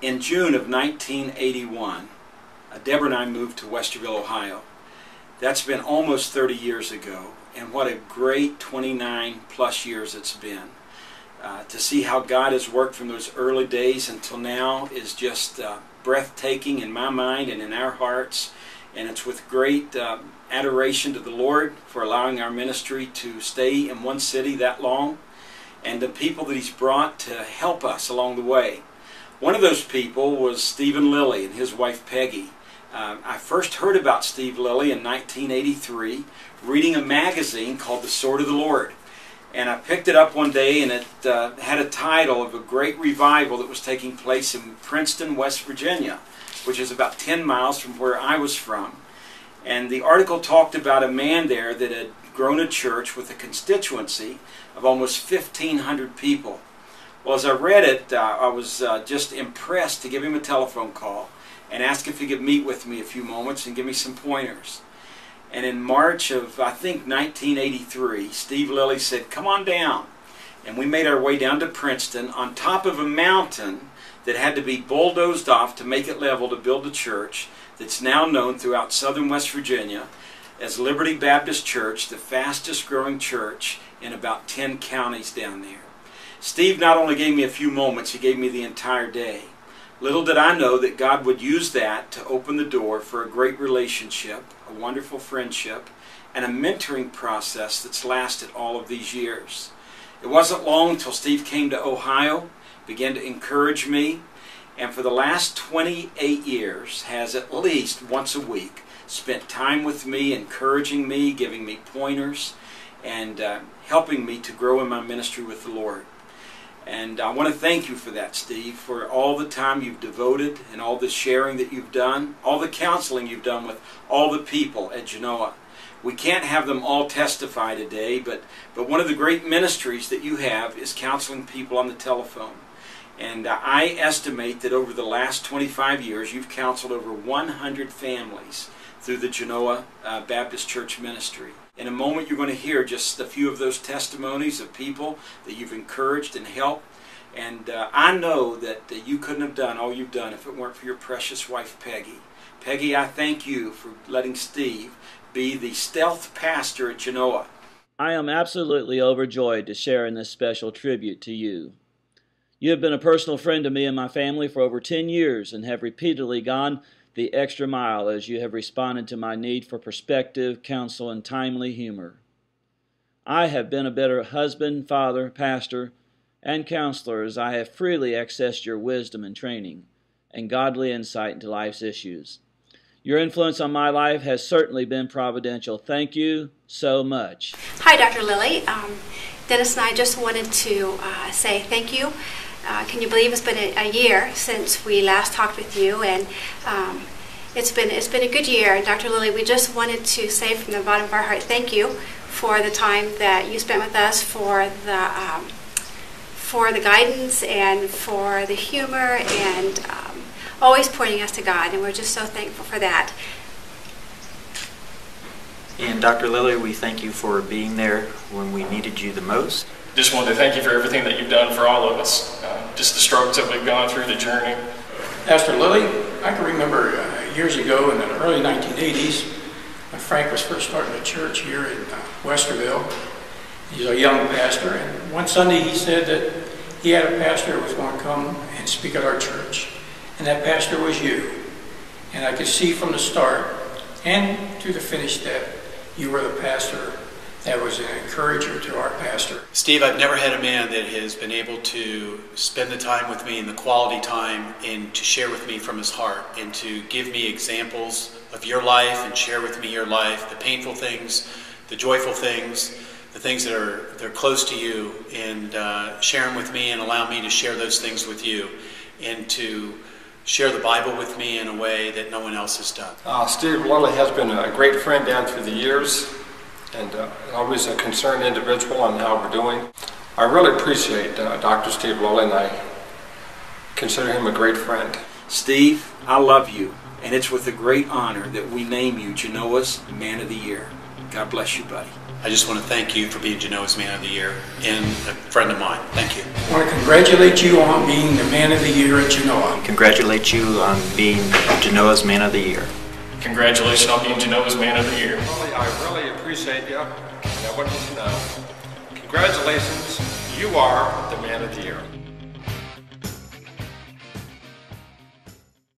In June of 1981, Deborah and I moved to Westerville, Ohio. That's been almost 30 years ago, and what a great 29 plus years it's been. To see how God has worked from those early days until now is just breathtaking in my mind and in our hearts, and it's with great adoration to the Lord for allowing our ministry to stay in one city that long, and the people that He's brought to help us along the way. One of those people was Stephen Lilly and his wife Peggy. I first heard about Steve Lilly in 1983 reading a magazine called The Sword of the Lord. And I picked it up one day, and it had a title of a great revival that was taking place in Princeton, West Virginia, which is about 10 miles from where I was from. And the article talked about a man there that had grown a church with a constituency of almost 1,500 people. Well, as I read it, I was just impressed to give him a telephone call and ask if he could meet with me a few moments and give me some pointers. And in March of, I think, 1983, Steve Lilly said, "Come on down." And we made our way down to Princeton on top of a mountain that had to be bulldozed off to make it level to build a church that's now known throughout southern West Virginia as Liberty Baptist Church, the fastest growing church in about 10 counties down there. Steve not only gave me a few moments, he gave me the entire day. Little did I know that God would use that to open the door for a great relationship, a wonderful friendship, and a mentoring process that's lasted all of these years. It wasn't long until Steve came to Ohio, began to encourage me, and for the last 28 years has at least once a week spent time with me, encouraging me, giving me pointers, and helping me to grow in my ministry with the Lord. And I want to thank you for that, Steve, for all the time you've devoted and all the sharing that you've done, all the counseling you've done with all the people at Genoa. We can't have them all testify today, but one of the great ministries that you have is counseling people on the telephone. And I estimate that over the last 25 years, you've counseled over 100 families through the Genoa Baptist Church ministry. In a moment, you're going to hear just a few of those testimonies of people that you've encouraged and helped. And I know that you couldn't have done all you've done if it weren't for your precious wife, Peggy. Peggy, I thank you for letting Steve be the stealth pastor at Genoa. I am absolutely overjoyed to share in this special tribute to you. You have been a personal friend to me and my family for over 10 years and have repeatedly gone the extra mile as you have responded to my need for perspective, counsel, and timely humor. I have been a better husband, father, pastor, and counselor as I have freely accessed your wisdom and training and godly insight into life's issues. Your influence on my life has certainly been providential. Thank you so much. Hi, Dr. Lilly. Dennis and I just wanted to say thank you. Can you believe it's been a year since we last talked with you, and it's been a good year. And Dr. Lilly, we just wanted to say from the bottom of our heart, thank you for the time that you spent with us, for the guidance and for the humor, and always pointing us to God. And we're just so thankful for that. And Dr. Lilly, we thank you for being there when we needed you the most. Just wanted to thank you for everything that you've done for all of us. Just the struggles that we've gone through, the journey. Pastor Lilly, I can remember years ago in the early 1980s when Frank was first starting a church here in Westerville. He's a young pastor, and one Sunday he said that he had a pastor who was going to come and speak at our church, and that pastor was you. And I could see from the start and to the finish that you were the pastor that was an encourager to our pastor. Steve, I've never had a man that has been able to spend the time with me and the quality time and to share with me from his heart and to give me examples of your life and share with me your life, the painful things, the joyful things, the things that are close to you, and share them with me and allow me to share those things with you and to share the Bible with me in a way that no one else has done. Steve Lilly has been a great friend down through the years, and always a concerned individual on how we're doing. I really appreciate Dr. Steve Lilly, and I consider him a great friend. Steve, I love you, and it's with a great honor that we name you Genoa's Man of the Year. God bless you, buddy. I just want to thank you for being Genoa's Man of the Year and a friend of mine. Thank you. I want to congratulate you on being the Man of the Year at Genoa. Congratulate you on being Genoa's Man of the Year. Congratulations on being Genoa's Man of the Year. Lily, I really appreciate you, and I want you to know, congratulations, you are the Man of the Year.